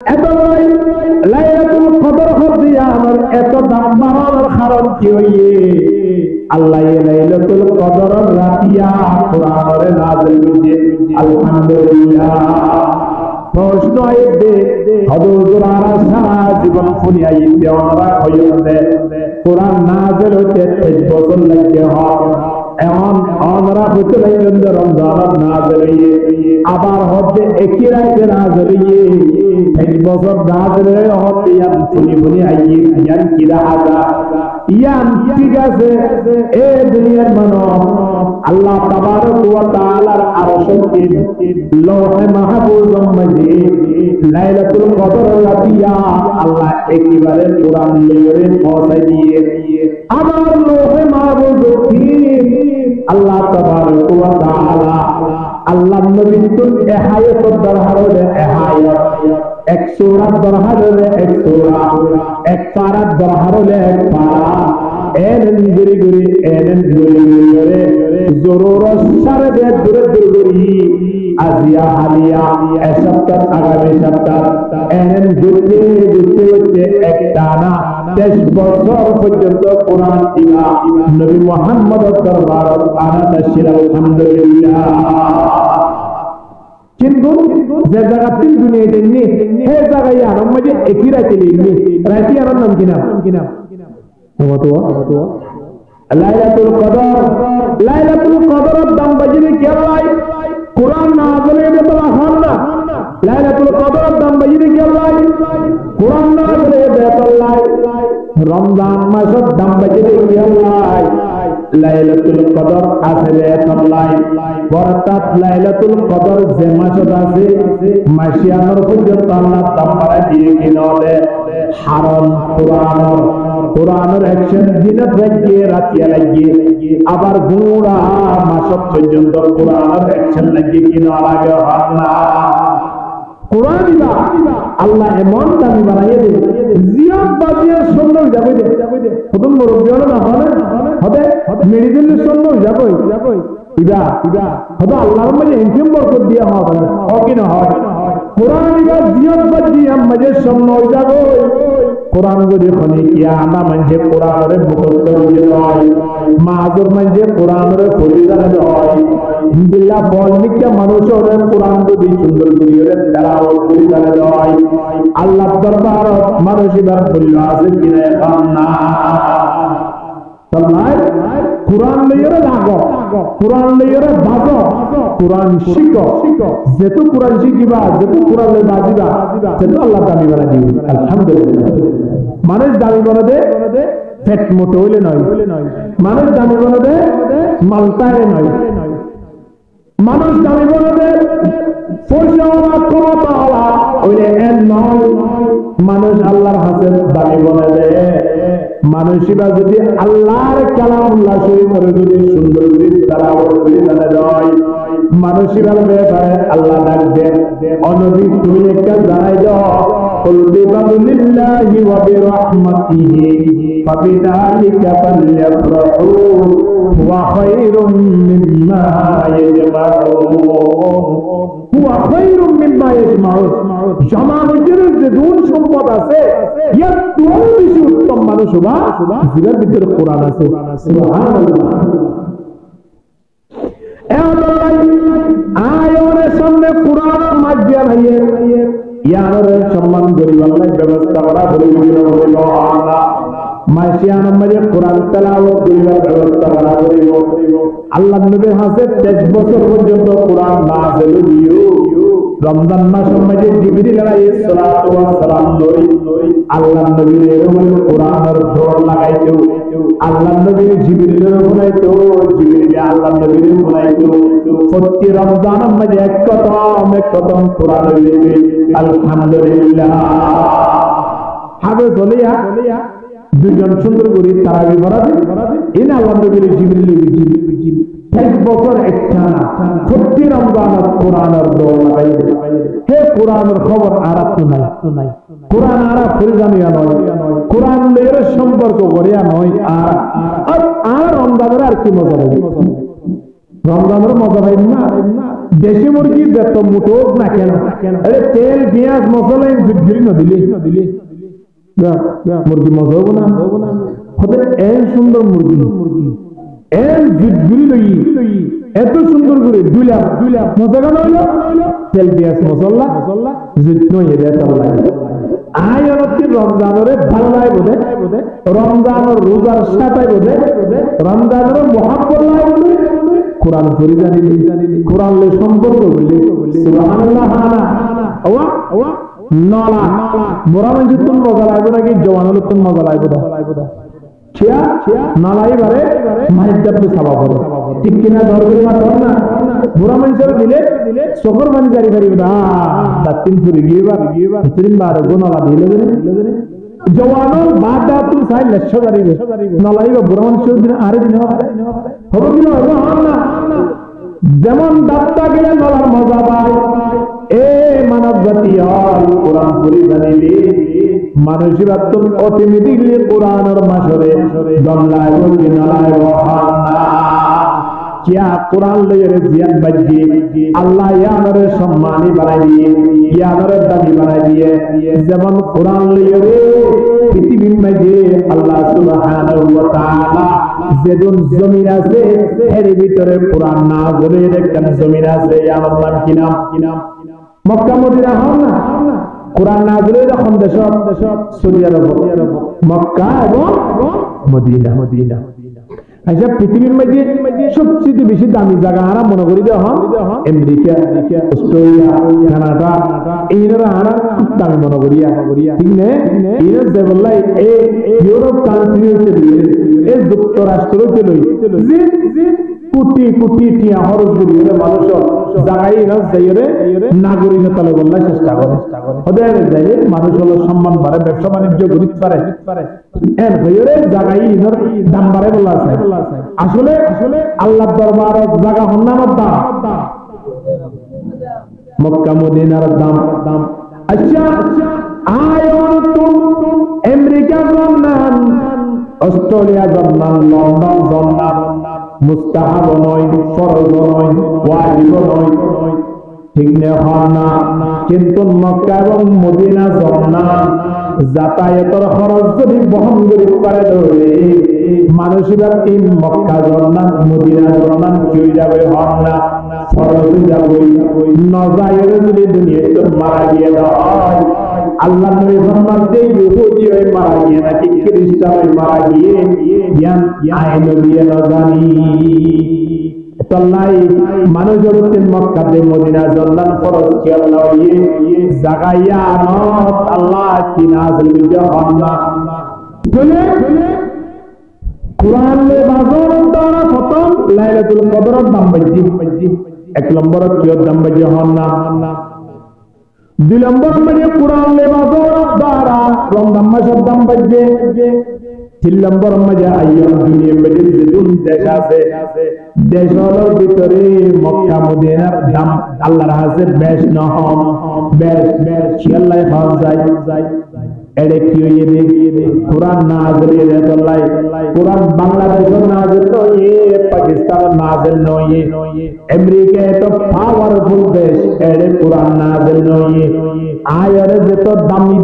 এত লাইলাতুল কদর হচ্ছে আমার এত দাম বাড়ানোর কারণ কি হইয়ে আল্লাহ লাইলাতুল কদর রাতিয়া কোরআনে নাযিল করেছে। আলহামদুলিল্লাহ। প্রশ্ন আইবে হযরত আরা সারা জীবন ফুনিয়াইতে ওনারা হইতে কোরআন নাযিল হতে 23 বছর লাগে হয়। এখন আমরা হতে লাগেন রমজান নাযিল হইয়ে আবার হতে একই রাতে নাযিল হইয়ে 23 বছর নাযিল হতে ইয়ান ফুনি আইয়ে ইয়ান কিরা আগা ইয়ান ঠিক আছে। এ দুনিয়ার মানব আল্লাহ তাবারক ওয়া তাআলার আরশের লৌহে মাহফুজের মধ্যে লাইলাতুল কদর রাতিয়া আল্লাহ একেবারে কোরআন লইরে পৌঁছাই দিয়ে আমার লৌহে মাহফুজ আল্লাহ তাবারক ওয়া তাআলা আল্লাহ নবী তুল এহায়ত দরহারে এহায়ত এক সূরা দরহারে এক সূরা এক পারা দরহারে এক পারা এনন গুরি গুরি এনন গুরি গুরি জরুরত সারে দে দূরে দূরে আজিয়া হালিয়া এ সপ্তাহ আগামী সপ্তাহ এনন ঘুরতে ঘুরতে ঘুরতে এক টানা 23 বছর পর্যন্ত কোরআন ইলা নবী মুহাম্মদ দরবার আনাত শির আলহামদুলিল্লাহ। কিন্তু যে জায়গা তিন দুনিয়াতে নেই হে জায়গায় আর মধ্যে একই রাতে নেই রাতে আর নাম কি নাম লাইলাতুল কদর দাম বাজিয়ে কি আল্লাহ কোরআন নাযিল হইতে বলা হল না। লাইলাতুল কদর দাম বাজিয়ে কি আল্লাহ কোরআন নাযিল হইতে আল্লাহ রমজান মাসের দাম বাজিয়ে কি আল্লাহ লাইলাতুল কদর আসলে আল্লাহ বরকত লাইলাতুল কদর যে মাসে আছে মাসিয়ানোর পর্যন্ত আল্লাহ দাম বাড়া দিয়ে কি নলে হারম কোরআনের অ্যাকশন দিনত লাগিয়ে রাতিয়া লাগিয়ে আবার গুণা মাসক পর্যন্ত কোরআনের অ্যাকশন লাগিয়ে কি না লাগে না। কোরআন দিবা আল্লাহ এমন দামি বানাইয়ে দে জিয়াদ বাজিয়ে সুন্দর যাবে দে প্রথম মুরব্বি হলো না হবে মেডিকেল সুন্দর যাবে ইবা হয়তো আল্লাহর মাঝে এনজিএম বরকত দিয়া হবে কি না হয় কোরআন দিবা জিয়াদ বাজিয়ে মাঝে সুন্দর যাবে। কোরআন যদি খনি কিয়া আনা মানে কোরআনের মুখস্থ হয়ে যায় মাহাজুর মানে কোরআনের পরিধান হয় ইনবিল্লাহ বলনিকা মানুষের কোরআন যদি সুন্দর করে তেলাওয়াত পরিধান হয় আল্লাহ দরবার মানুষিবার বলল আছে কিনা এখন না কোরআন লইরে লাগো কোরআন লইরে বাজো কোরআন শিখো যেহেতু কোরআন শিখিবা যেহেতু কোরআন লই বাজিবা সেহেতু আল্লাহ দামি বানা দিবে। আলহামদুলিল্লাহ। মানুষ দামি বানাবে পেট মোটো হইলে নয় মানুষ দামি বানাবে মালতায় নয় মানুষ দামি বানাবে পয়সা ক্ষমতা হইলে এর নয় মানুষ আল্লাহর হাতে দামি বানাবে। মানুষিবা যদি আল্লাহর কালামুল্লাহ শরীফ করে যদি সুন্দর করে তেলাওয়াত করে যায় মানুষিবার ব্যাপারে আল্লাহ ডাকবেন অনবী তুমি একটা জানাই দাও কুল বিফাদলিল্লাহি ওয়া বিরহমাতিহি ফাবিযালিকা ফালইফরাহু হুয়া খায়রুম মিম্মা ইয়াজমাউন হুয়া খায়রুম মিম্মা ইয়াজমাউন। জামানুজের যে ধন সম্পদ আছে এর তুই বেশি উত্তম মানুষ হবা যার ভিতরে কোরআন আছে। সুবহানাল্লাহ। আয়োনের সামনে কোরআন মাজিয়া ভাইয়ে ইয়ার সম্মান করিব আল্লাহ ব্যবস্থা করা বলিল আল্লাহ মাসিয়ানের মাঝে কোরআন তেলাওয়াত করিবার ব্যবস্থা করা করিব আল্লাহ নবীর হাতে 23 বছর পর্যন্ত কোরআন নাযিল হইও। রমজান মাসের মাঝে জিবরিল আলাইহিস সালাতু ওয়াস সালাম লই আল্লাহ নবীর এরকম কোরআনের দৌড় লাগাইতো আল্লাহ নবী জিবরিলের বানাইতো জিবরিল আল্লাহ নবীর বানাইতো প্রতি রমজানের মাঝে এক কদম কোরআন হইবে। আলহামদুলিল্লাহ। হবে বলিয়া দুজন সুন্দর করে তারাবি পড়াবে ইনা আল্লাহ নবীর জিবরিল 23 বছর একটানা প্রতি রমজানের কোরআনের দৌড় লাগাইবে। হে কোরআনের খবর আরাত নাই কোরআন আরা ফরিজানিয়া নয় কোরআন লইয়ের সম্পর্ক করিয়া নয় আর রমজানের আর কি মজা লাগে রমজানের মজা পাই না দেশি মুরগি যত মুঠো না কেন আরে তেল পেঁয়াজ মশলা জুটগিরি না দিলে মুরগি মজা হবো না হতে এর সুন্দর মুরগি এর জুটগিরি লই এত সুন্দর করে দুইলা মজা কেন হইলো তেল পেঁয়াজ মশলা জুট নই এটা লাগে আয় হচ্ছে রমজানের ভালো লাগে বোধে রমজানের রোজার সাথে বোধে রমজানের মহাব্বত লাগে বোধে কোরআন পড়ি জানি কোরআন লে সম্পর্ক বলি সুবহানাল্লাহ ওয়া নলা মোরা মানে তুন মজা লাগবে নাকি জওয়ানের তুন মজা লাগবে দা ছিয়া নলাই বারে মাইদাব সাবা করে ঠিক কিনা দরবারে মা ধর না মোরা মানুষের দিলে সকর বানি জারি করিবে না দাতিন পুরি গিয়েবা তিন বার গোনলা দিলে জওয়ানোর বাদা তুই সাই লক্ষ করিবে নলাইবা বুড়া মানুষের দিন আরে দিন হবে কি না যেমন দাত্তা গেলে নলার মজা পায় এ মানব জাতি কোরআন পড়ি জানিলে মানুষের অটোমেটিকলি কোরআনের মাসরে দমলায় বলি নলায় না क्या कुरान ले रे जियान बज्जी अल्लाह यानरे सम्मानी बनाई दिए यानरे दामी बनाई दिए जबन कुरान ले रे पृथ्वी में जे अल्लाह सुब्हानाहु व तआला जेदुन जमीन আছে এর ভিতরে কুরআন নাযিল এর কেন জমিন আছে ইয়ার নাম কি নাম মক্কা মদিনা হন না কুরআন নাযিল যখন দেশ সৌদি আরব মক্কা এবং মদিনা আচ্ছা পৃথিবীর মধ্যে সবচেয়ে বেশি দামি জায়গা হারা মনে করি আমেরিকা অস্ট্রেলিয়া কানাডা এইরা হারা দামি মনে করিয়া ঠিক না এরা যেবলাই ইউরোপ কান্ট্রি হইতে এই যুক্তরাষ্ট্র হইতে লই কোটি কোটি টিয়া খরচ করি মানুষ জায়গায় যাইরে নাগরিকতা লইবার চেষ্টা করে ওদের যাইলে মানুষ হলো সম্মান বাড়ে ব্যবসা বাণিজ্য করিতে পারে এর হইরে জায়গায় দাম বাড়ে বলা আছে আসলে আল্লাহর দরবারে জায়গা হন্নামত দাম মক্কা মদিনার দাম আচ্ছা আয়ন তুম আমেরিকা জন্নান অস্ট্রেলিয়া জন্নান লন্ডন জন্নান মুস্তাহাব নয় ফরজ নয় ওয়াজিব নয় ঠিক না কিন্তু মক্কা এবং মদিনা জন্নান যাতায়াতের খরচ যদি বহন করতে পারে ধরে মানুষেরা তিন মক্কা জন্নান মদিনা জন্নান কেউ যাবে হন না ফরজ যাবে নজায়ের যদি দুনিয়াতে মারা গিয়ে হয় আল্লাহ নবী ফরমান যে ইহুদি হয়ে মারা গিয়ে নাকি খ্রিস্টান হয়ে মারা গিয়ে জ্ঞান আইন দিয়ে না জানি তল্লাই মানুষের তিন মক্কাতে মদিনা জন্নান ফরজ কি আল্লাহ জাগাইয়া আল্লাহ কি নাযিল বিজা হন্না বলে কুরআন লে বাজার দ্বারা খতম লাইলাতুল কদরের দাম বাজি এক নম্বর কি দাম বাজি হন্না দুই নম্বর মানে কুরআন লে বাজার দ্বারা রমজান মাসের দাম বাজি তিন নম্বর মজা আইয়াম দুনিয়া মধ্যে যেদুন দেশ আছে দেশের ভিতরে মক্কা মদিনার দাম আল্লাহর হাতে বেশ নহম বেশ আল্লাহ পাওয়া যায় এডে কি হইবে কুরআন নাযিল এর আল্লাহ কুরআন বাংলাদেশের নাযিল নয় পাকিস্তানের নাযিল নয় আমেরিকা তো পাওয়ারফুল দেশ এডে কুরআন নাযিল নয় আয়ারে যত দামি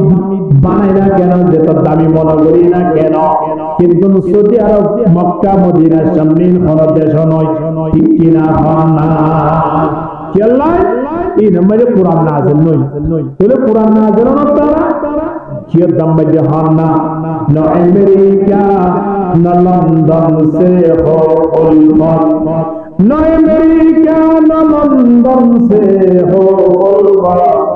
বানাই না কেন যত দামি মনে করি না কেন কিন্তু সৌদি আরব মক্কা মদিনার সামনে কোন দেশ নয় ঠিক কিনা না কি আল্লাহ এই নম্বরে কুরআন নাযিল নয় তাহলে কুরআন নাযিল না তারা কিয় দাম বাজে হন্না ন আমেরিকা ন লন্ডন সে হো উলমত ন আমেরিকা ন লন্ডন সে হো উলমত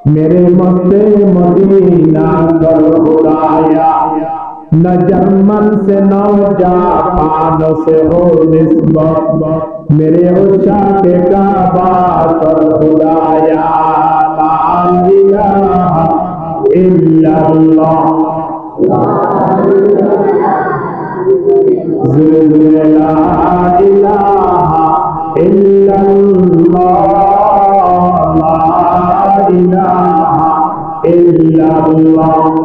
मेरे मस्ते मदीना कर खुदाया न जर्मन से न जापान से हो निस्बत मेरे उशाक काबा कर खुदाया ला इलाहा इल्लल्लाह ला इलाहा इल्लल्लाह illallah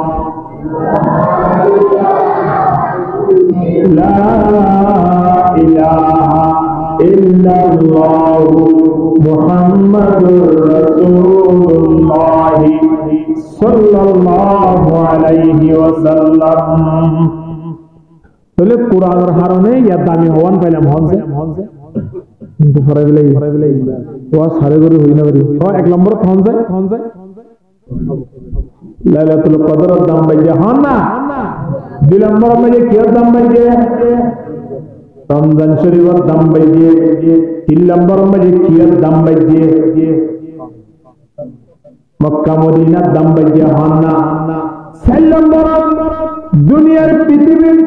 la ilaha ইল্লাল্লাহু মুহাম্মাদুর রাসূলুল্লাহ সাল্লাল্লাহু আলাইহি ওয়াসাল্লাম। তাহলে কোরআনের হারনে ইয়া দামি হওয়ান পাইলাম হনছে কিন্তু ফরাই বিলাই ওয়া সারে গরু হই না পারি ও এক নম্বর হনছে লাইলাতুল কদরের দাম বাইজে হন না। দুই নম্বর মাঝে কিয়র দাম বাইজে রমজান শরীফের দাম বাইজে। তিন নম্বর মাঝে কিয়র দাম বাইজে মক্কা মদিনার দাম বাইজে হন না। চার নম্বর দুনিয়ার পৃথিবীর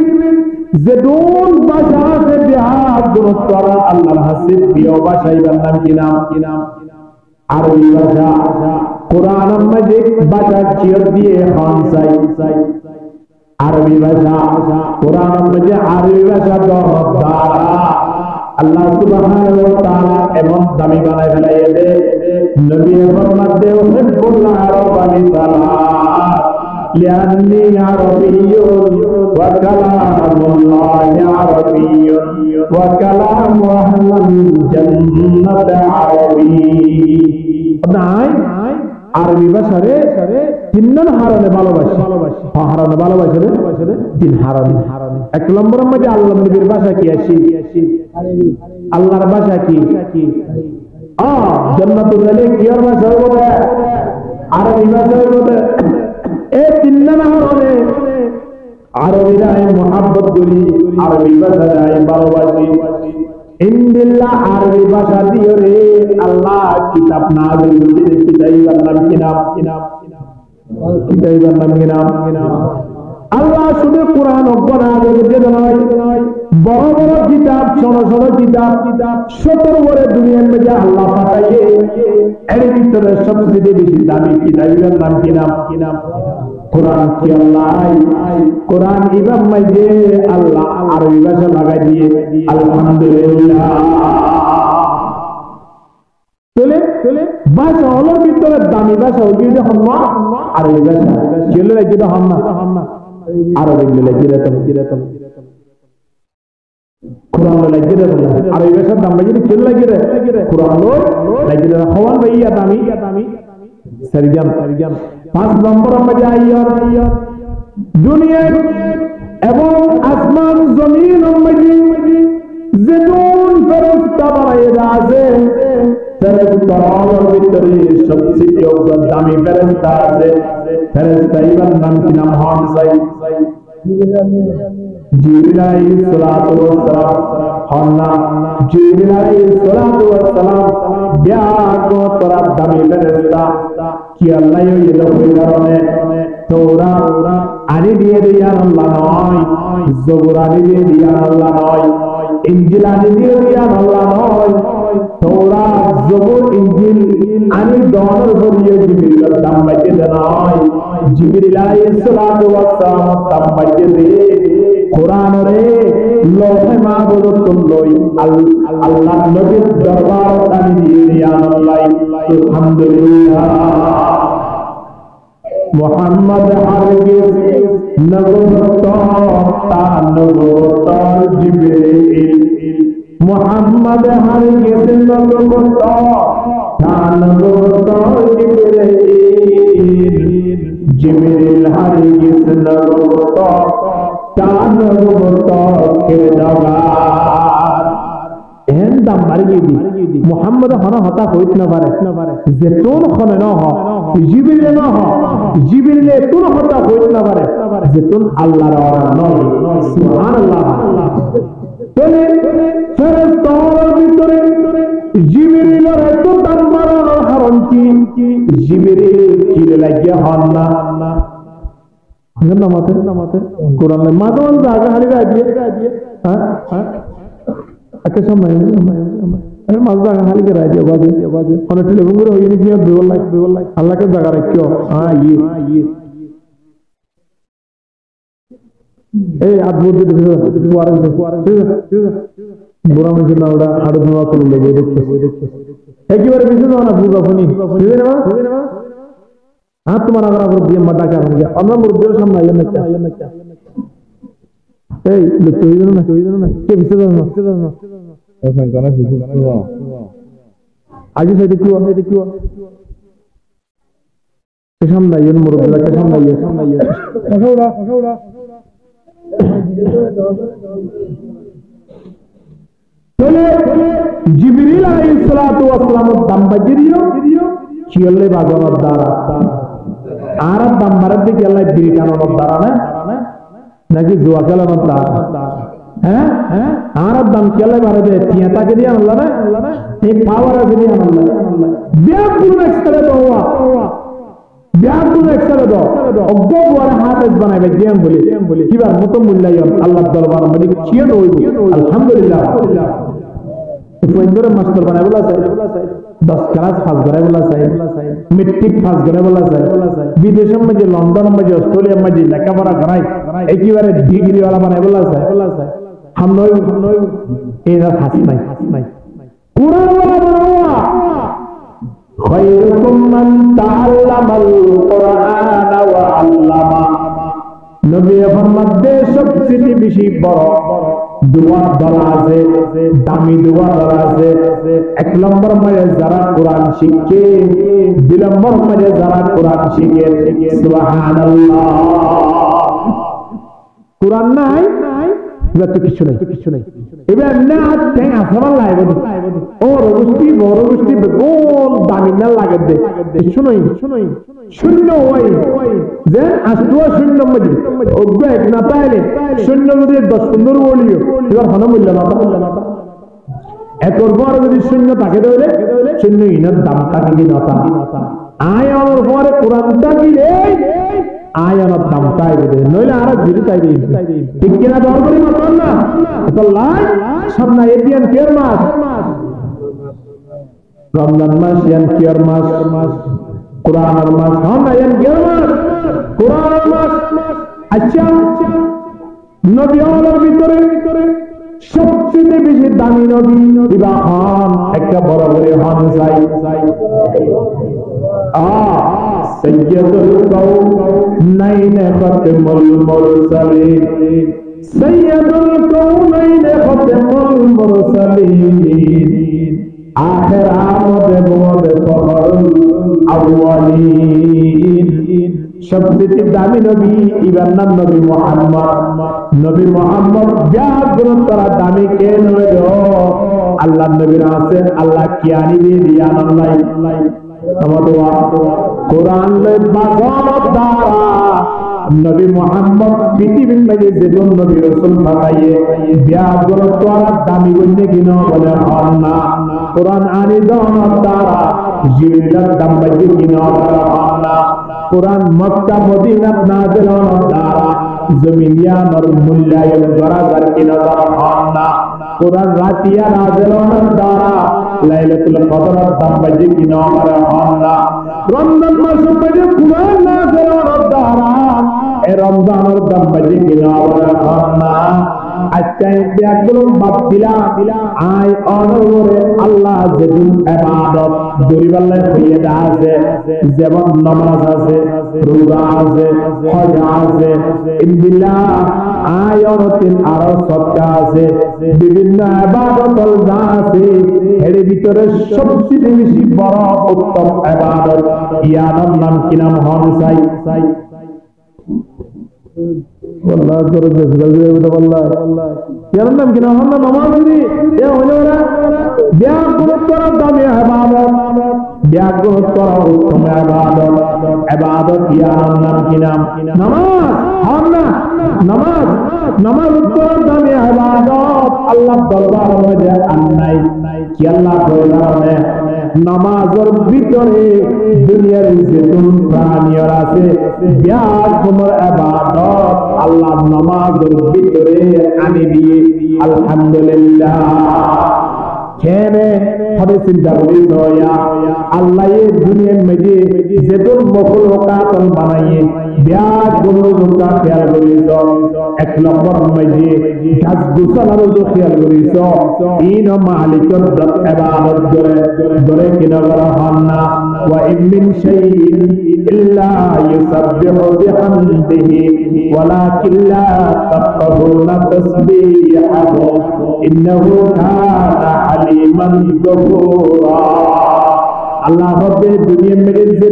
যে দুন ভাষা আছে বিহার দূরত্ব আল্লাহর হাসে প্রিয় ভাষা এবার নাম কি নাম আরবি ভাষা। কোরআনের মাঝে ভাষা কিয়র দিয়ে হন চাই আরবি ভাষা। কোরআনের মাঝে আরবি ভাষা দ্বারা আল্লাহ সুবহানাহু ওয়া তাআলা এমন দামি বানায় ফেলাইছে নবী ফরমাতে উহিব্বুল আরবা লিসালাত লিআন্নি আরবিয়্যুন ওয়া কালামুল্লাহি আরবিয়্যুন ওয়া কালামু আহলিল জান্নাতি আরবি। নাই আরবি ভাষারে তিনজন হারানে ভালোবাসে হারানে ভালোবাসে রে তিন হারানে। এক নম্বরের মধ্যে আল্লাহ নবীর ভাষা কি আসি আল্লাহর ভাষা কি জান্নাতুল আলী কিয়ার ভাষা বলে আরবি ভাষা বলে। এই তিনজন হারানে আরবিরা মুহাব্বত করি আরবি ভাষা ভালোবাসি। ইনবিল্লাহ আরবি ভাষা দিয়ে রে আল্লাহ কিতাব নাযিল করেছে। কিতাবের নাম কি নাম আল্লাহ শুধু কোরআন নয় বড় বড় কিতাব ছোট কিতাব 70 বড় দুনিয়ার মধ্যে আল্লাহ পাঠাইয়ে এর ভিতরে সবচেয়ে বেশি দামি কিতাবের নাম কি নাম কোরআন। কি আল্লাহ কোরআন ইমাম মাইজে আল্লাহ আরবি ভাষা লাগাই দিয়ে আলহামদুলিল্লাহ। চলে ভাষা হলো ভিতরে দামি ভাষা ওই যখন আরবি ভাষা চলে যেটা হন না আরবি লাগিয়ে কোরআন লাগিয়ে আরবি ভাষার দাম লাগিয়ে চলে লাগিয়ে কোরআন লাগিয়ে হওয়ান ভাইয়া দামি সারিজান। 5 নম্বর মধ্যে দুনিয়ায় এবং আসমান জমিন যেমন ফেরেশতা বানাইয়া আছে ফেরেশতার ভিতরে সবচেয়ে দামি ফেরেশতা আছে। ফেরেশতা ইবার নাম কি নাম হন চাই জিবরিল আলাইহিস সালাতু ওয়াস সালাম হন না। জিবরিল আলাইহিস সালাতু ওয়াস সালাম ব্যাগো তোরা দামি ফেরেশতা কি আল্লাহ এলো ওই কারণে তাওরাত আনি দিয়ে দিয়ার আল্লাহ নয়, জবুর আনি দিয়ে দিয়ার আল্লাহ নয়, ইনজিল আনি দিয়ে দিয়ার আল্লাহ নয়। তাওরাত জবুর ইনজিল আনি দনের জরিয়ে জিবরিলের দাম বাইতে নয়। জিবরিল আলাইহিস সালাতু ওয়াস সালাম দাম বাইতে দিয়ে কোরআন রে লৌহে মাহফুজত লই আল্লাহ নবীর দরবার আনি দিয়ে দিয়ার আল্লাহ। আলহামদুলিল্লাহ মুহাম্মদ হারগিজ নবুওত তার নবুওত জিবরিল মুহাম্মদ হারগিজ নবুওত তার নবুওত জিবরিল জিবরিল হারগিজ নবুওত তার নবুওত কিরদার এন দাম মারিয়ে দি মুহাম্মদ হনা হতা হইত না পারে যে তোর খনে না হ জিবরিল না হ জিবরিল তোর হতা হইত না পারে যে তোর আল্লাহর ওরা নয়। সুবহানাল্লাহ। তবে ফেরেশতার ভিতরে জিবরিলের এত দাম বাড়ানোর কারণ কি জিবরিল কি লাগিয়া হন না নামাতে কোরআনে মাদন জায়গা হালি রাজিয়ে হ্যাঁ আকে সময় আরে মাছ জায়গা হালি কে রাজিয়ে বাজে কোন টেলিফোন করে হইনি কি বেওয়াল আল্লাহকে জায়গা রাখিও। হ্যাঁ ইয়ে এই আদবুদ দিতে ওয়ারে বুড়া মানুষ না ওটা আরো ধোয়া করে লেগে দেখছে একেবারে বিশেষ না বুঝা ফোনি हाँ तुम्हारा अगर आप रुपये मटा क्या होंगे और मैं रुपये सामने आइए ना क्या ए चोरी ना के विषय আগে সাইডে কি সামনে ইউন মুরব্বিলা সামনে জিবরিল আলাইহিস সালাতু ওয়াস সালাম দাম বাজিরিও কিয়লে বাজানোর দ্বারা আর দাম মারার দিকে আল্লাহ বিরিটানোর দ্বারা না নাকি জুয়া খেলানোর দ্বারা হ্যাঁ আর দাম কেলে বাড়ে দে তিয়া তাকে দিয়ে আল্লাহ না এই পাওয়ার আছে দিয়ে আল্লাহ ব্যাকুল এক্সট্রা দাও ব্যাকুল এক্সট্রা দাও অজ্ঞ বড় হাত বানাইবে জিয়াম বলি কিবার মত মূল্যায়ন আল্লাহর দরবার মানে কি হইব আলহামদুলিল্লাহ পয়ন্দরে মাস্টার বানাই বলা চাই 10 ক্লাস পাস করে বলা চাই মেট্রিক পাস করে বলা চাই বিদেশের মধ্যে লন্ডন মধ্যে অস্ট্রেলিয়ার মধ্যে লেখাপড়া করাই একেবারে ডিগ্রি ওয়ালা বানাই বলা চাই हम नोई एरा हास नहीं कुरान वाला बनावा खैरुकुम मन ताअल्लमल कुरान व अल्लमा नबी मोहम्मद दे सबसे বেশি বড় দোয়া দলা আছে দামি দোয়া দলা আছে এক নম্বর মানে যারা কোরআন শিখে দুই নম্বর মানে যারা কোরআন শিখে সুবহানাল্লাহ কোরআন নাই তো কিছু নাই এবার না তাই আসমান লাগবে ও রগুষ্টি বড় গোষ্ঠী গোল দামি না লাগে দে শুনোই শূন্য ওই যে আসতো শূন্য মধ্যে অজ্ঞ এক না পাইলে শূন্য যদি 10-15 বলিও এবার হন মূল্য না এত বড় যদি শূন্য থাকে তাহলে শূন্য ইনার দাম থাকে কি না আয় আমার পরে কোরআনটা কি রে আয়ানত দাম তাই দে নইলে আর জিরো তাই দে ঠিক কিনা দরবারি মাতন না তো লাই সামনে এদিয়ান কেয়ার মাস রমজান মাস ইয়ান কেয়ার মাস কোরআনের মাস না ইয়ান কেয়ার মাস কোরআনের মাস আচ্ছা নবী আল্লাহর ভিতরে সবচেয়ে বেশি দামি নবী ইবাহান একটা বড় বড় হন যাই সৈয়দুল কাউনাইন খাতামুল মুরসালিন সৈয়দুল কাউনাইন খাতামুল মুরসালিন আখির আমদ মুদ ফখরুল আউয়ালিন সবচেয়ে দামি নবী ইবার নাম নবী মুহাম্মদ ব্যাগ্রত করা দামি কে নয় আল্লাহ নবীর আছে আল্লাহ কি আনিবে দিয়া আল্লাহ আমাদের কোরআন বাজানোর দ্বারা নবী মুহাম্মদ পৃথিবীর মাঝে যেজন নবী রাসূল পাঠাইয়ে ব্যাগ্রত করা দামি বলতে কিনা বলে হন না কোরআন আনি দেওয়ার দ্বারা জিবরিলের দাম বাজে কিনা বলে হন না কোরআন মক্কা মদিনাত নাযিল হওয়ার দ্বারা জমিনিয়ার মূল্যায়ন করা যার কিনা হন না কোরআন রাতিয়া নাযিল হওয়ার দ্বারা লাইলাতুল কদরের দাম বাজে কিনা হন না রমজান মাসে বাজে কোরআন নাযিল হওয়ার দ্বারা এই রমজানের দাম বাজে কিনা হন না আচ্ছা ব্যাগুলো বাপ দিলা আয় অনরে আল্লাহ যেদিন ইবাদত দরিবাল্লাহ হইয়া আছে যেমন নামাজ আছে রোজা আছে হজ আছে ইনবিল্লাহ আয় অনতিন আরো সদকা আছে বিভিন্ন ইবাদত আছে এর ভিতরে সবচেয়ে বেশি বড় উত্তম ইবাদত ইয়ার নাম কি নাম হন চাই والله করে দেবে আল্লাহ ইয়ার নাম কি নাম হন নামাজ রে এ হলো না ব্যাগুলো করা দামি ইবাদত ব্যাগুলো করা উত্তম ইবাদত ইয়ার নাম কি নাম নামাজ হন না নামাজ উত্তম দামি ইবাদত আল্লাহ দরবার মধ্যে আনাই কি আল্লাহ কইলানে নামাজের ভিতরে দুনিয়ার যেতুন প্রাণীর আছে ব্যাগুলোর ইবাদত আল্লাহ নামাজের ভিতরে আনি দিয়ে আলহামদুলিল্লাহ কেনে হবে চিন্তা করি দয়া আল্লাহ এই দুনিয়ার মধ্যে যেদুল মখলুকাত বানাইয়ে বিয়াত গুণা খেয়াল করিস এক নম্বর মধ্যে গাছ গুছানোর খেয়াল করিস ইন মালিকের ইবাদত করে কিনা করা হন না ওয়া ইমিন শাইইন ইল্লা ইউসাব্বিহু বিহামদিহি ওয়ালাকিন লা তাফকাহুনা তাসবিহাহু ইন্নাহু কানা হালিমান গফুরা আল্লাহ রব্বে দুনিয়ার মধ্যে যে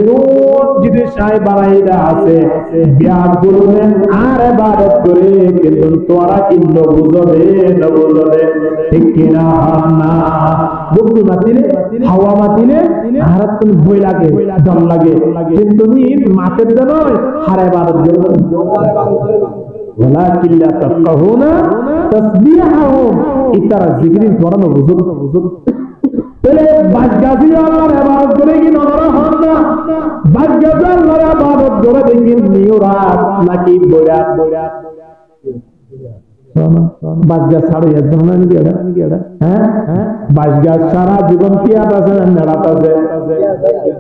যদি সাই বাড়াইরা আছে বিয়াত গুলোনে আর ইবাদত করে কিন্তু তোরা কিন্তু বুঝবে না বুঝবে ঠিক কিনা না বুদ্ধি মাতিলে হাওয়া মাতিলে হারাত তুমি ভয় লাগে দম লাগে কিন্তু নি মাতের দেন হার ইবাদত করবে ولكن لا تفقهون تسبيحهم ইতারা জিকির করা না বুঝো তাহলে বাজগাজি আল্লাহর ইবাদত করে কি নজরা হন না বাজগাজি আল্লাহর ইবাদত করে দেখি নিউরাত নাকি বড়াত বাজগা ছাড়ো এর জন্য নাকি এটা হ্যাঁ বাজগা সারা জীবন কি আছে না নেড়াত আছে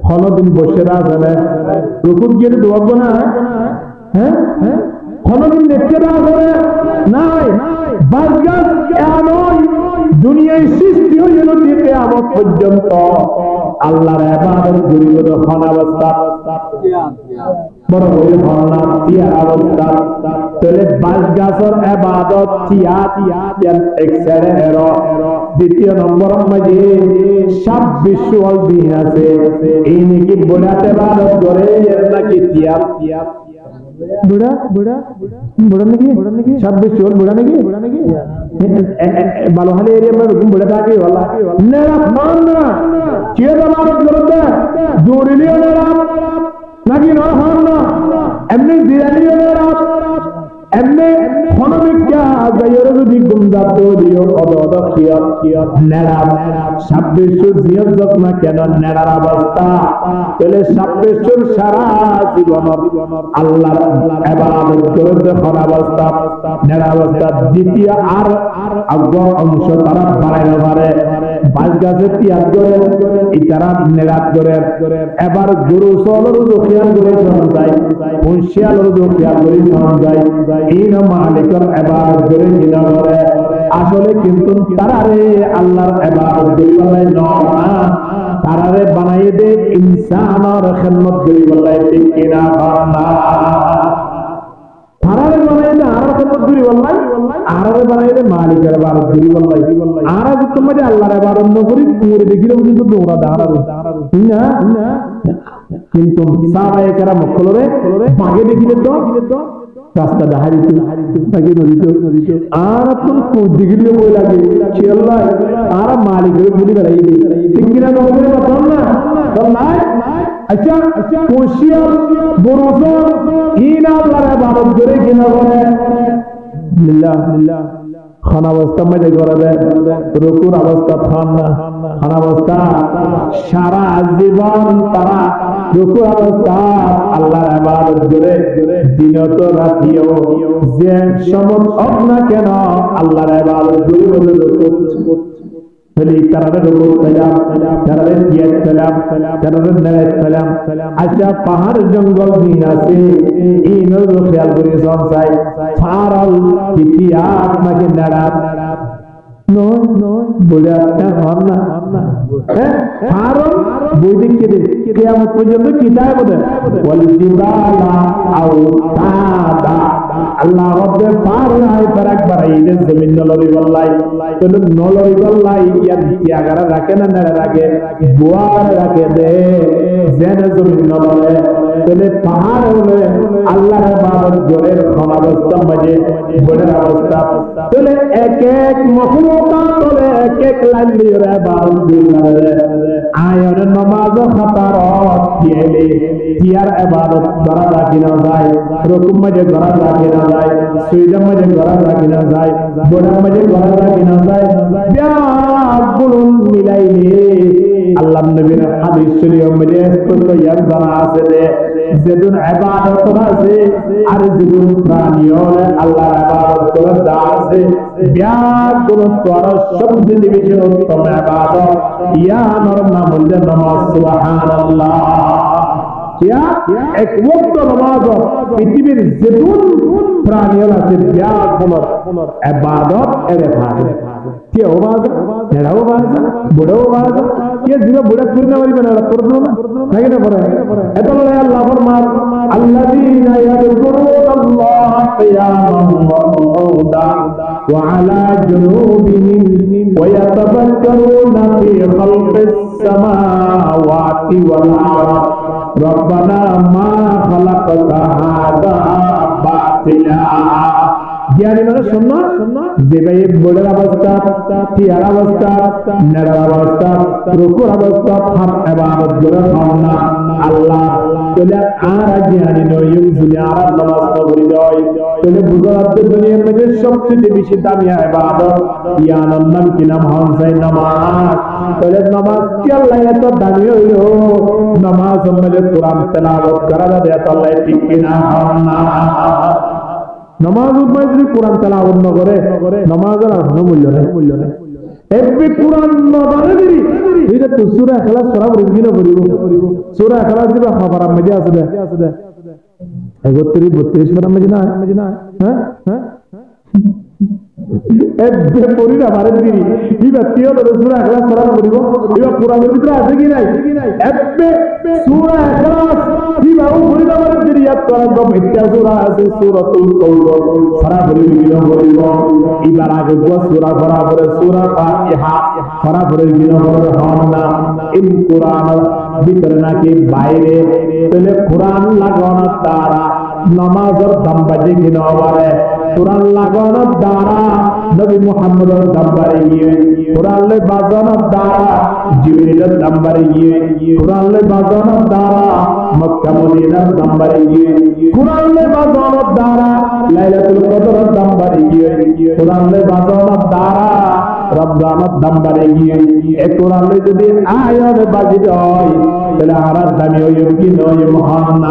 কোনদিন বসে আছে না রুকুত গিয়ে দোয়াবো না হ্যাঁ কোনদিন দেখতে আছে নাই বাজগা এমন দুনিয়ায় সৃষ্টি হইল কিয়ামত পর্যন্ত আল্লাহর ইবাদত করিব তখন অবস্থা বড় হইল না তিয়া অবস্থা তাহলে বাজগাছর ইবাদত তিয়া এক সাইডে এরো দ্বিতীয় নম্বর মধ্যে 26 ওয়াল দিন আছে এই নাকি বড়াতে ইবাদত করে নাকি তিয়া বুড়া নাকি 26 ওয়াল বুড়া নাকি ভালো হলে এরিয়া में रुकूं बड़ा था कि वाला मेरा मानना क्या दबाव करता है जोड़िलियो मेरा नाकी ना मानना एमने दिरालियो मेरा एमने इकोनॉमिक क्या जायर যদি গুমদা তো দিও অদদ কিয়া নেড়া 26 জিয়ত না কেন নেড়ার অবস্থা তাহলে 26 সারা জীবন আল্লাহর ইবাদত করতে কোন অবস্থা নেড়া অবস্থা দ্বিতীয় আর আগ্র অংশ তারা বাড়াইতে পারে বাজ গাছে তিয়াগ করে ইতারা নেড়া করে এবার গুরু সলর খেয়াল করে শোনা যায় হুঁশিয়ার খেয়াল করে শোনা যায় এই মালিকের ইবাদত করে কিনা করে আসলে কিন্তু তারারে আল্লাহর ইবাদত করিবালাই না তারারে বানাই দে ইনসানের খিদমত করিবালাই ঠিক কিনা না তারারে বানাই দে আর খিদমত করিবালাই আরে বানাই দে মালিকের ইবাদত করিবালাই আর যদি তুমি আল্লাহর ইবাদত না করি পুরো দেখিলে কিন্তু দৌড়া দাঁড়াবে না কিন্তু সাহাবায়ে কেরাম মক্কলরে বাগে দেখিলে তো রাস্তা দাহারি তাকে নদীতে আর তুম দিগিলে বই লাগে আল্লাহ আর মালিকের বলি বেড়াই দে ঠিক কিনা নবীর কথা না আল্লাহ আচ্ছা কোশিয়া বরজা ইনা আল্লাহর ইবাদত করে কিনা করে লিল্লাহ খানা অবস্থা মধ্যে করে রুকুর অবস্থা খানা অবস্থা সারা জীবন তারা রুকু অবস্থা আল্লাহর ইবাদত করে দিনত রাতিও যে সমত না কেন আল্লাহর ইবাদত করে রুকু ফলি তারারে রুকু তারারে জিয়াত তারারে নামাজ আচ্ছা পাহাড় জঙ্গল দিন আছে এই নজর খেয়াল করে সব চাই ফারাল কিয়াত নাকি নাড়া নয় বলে আপনার হন না ফারাল বই দেখে দে কিয়ামত পর্যন্ত কিতাব বলে ওয়াল জিবালা আওতাদা আল্লাহ রব্বে ফারাই ফারাক বারাইলে জমিন নলরি বল্লাই তো নলরি বল্লাই ইয়ার তিয়াগারা রাখে না না রাখে বুয়ার রাখে দে যেন জমিন নলরে তাহলে পাহাড় হলে আল্লাহর ইবাদত করে ক্ষমাবস্থা মাঝে বড় অবস্থা তাহলে এক এক মখলুকাত হলে এক এক লাইন দিয়ে ইবাদত করে আয়ন নামাজ খাতারত তিয়েলে তিয়ার ইবাদত করা লাগি না যায় রুকুম মধ্যে করা লাগি না যায় সুজুদ মধ্যে করা লাগি না যায় বোড়ার মধ্যে করা লাগি না যায় ব্যাগুলো মিলাইলে আল্লাহ নবীর হাদিস শরীফের মধ্যে স্পষ্ট জানা আছে যেদিন ইবাদত আছে আর যেদিন প্রাণীও আল্লাহর ইবাদত করতে আছে ব্যাগুলো তোর শব্দ দিবেন উত্তম ইবাদত ইয়া নাম হলো নামাজ সুবহানাল্লাহ क्या एक वक्त नमाज पृथ्वीर जेतुन प्राणीर আছে ব্যাগুলো ইবাদত এরে ভাবে কেউ বাজা নেড়াও বাজা বুড়াও বাজা কে দিবা বুড়া করতে পারবে না করবে না থাকে না পড়ে এত বলে আল্লাহ ফরমান আল্লাযীনা ইয়াযকুরুনাল্লাহ কিয়ামান ওয়া qu'udan ওয়া আলা জুনুবিহিম ওয়া ইয়াতাফাক্কারুনা ফি খালকিস সামাওয়াতি ওয়াল আরদ রব্বানা মা খালাকতা হাযা বাতিলা জ্ঞানী মানে শুননা যে ভাই বড়ের অবস্থা তিয়ার অবস্থা নেড়ার অবস্থা রুকুর অবস্থা হাত ইবাদত করে না আল্লাহ তাহলে আর জ্ঞানী নয় যদি আর নামাজ পড়ি যায় তাহলে বুঝাতে দুনিয়ার মধ্যে সবচেয়ে বেশি দামি ইবাদত ইয়ানার নাম কি নাম হচ্ছে নামাজ তাহলে নামাজ কি আল্লাহ এত দামি হইলো নামাজ মধ্যে কোরআন তেলাওয়াত করা যায় এত আল্লাহ ঠিক কিনা না নামাজ উদ্মাই যদি কোরআন তেলাওয়াত না করে নামাজের আর কোনো মূল্য নেই এবে কোরআন না বারে দিই এটা তো সূরা ইখলাস পড়া পড়িব সূরা ইখলাস দিবা খবর মধ্যে আছে 31 পড়া মধ্যে না হ্যাঁ এবে পড়ি না বারে দিই ইবা তিও তো সূরা ইখলাস পড়া পড়িব ইবা কোরআনের ভিতরে আছে কি নাই এবে সূরা ইখলাস ইবা পড়ি না বারে দিই ইয়াত করা গো মিথ্যা সূরা আছে সূরাতুল কাউসার পড়া পড়িব ইবার আগে গো সূরা পড়া পড়ে সূরা ফাতিহা পড়া পড়িব না ইন কোরআন ভিতরে নাকি বাইরে তাহলে কোরআন লাগানোর দ্বারা নামাজের দাম বাজে কিনা পারে কোরআন লাগানোর দ্বারা নবী মুহাম্মদের দাম বাড়ে গিয়ে কোরআন বাজানোর দ্বারা জিবরিলের দাম বাড়ে গিয়ে কোরআন বাজানোর দ্বারা মক্কা মদিনার দাম বাড়ে গিয়ে কোরআন বাজানোর দ্বারা লাইলাতুল কদরের দাম বাড়ে গিয়ে কোরআন বাজানোর দ্বারা রমজানের দাম বাড়ে গিয়ে এই কোরআন যদি আয়াত বাজিত হয় তাহলে আর দামি হইব কি নয় মহান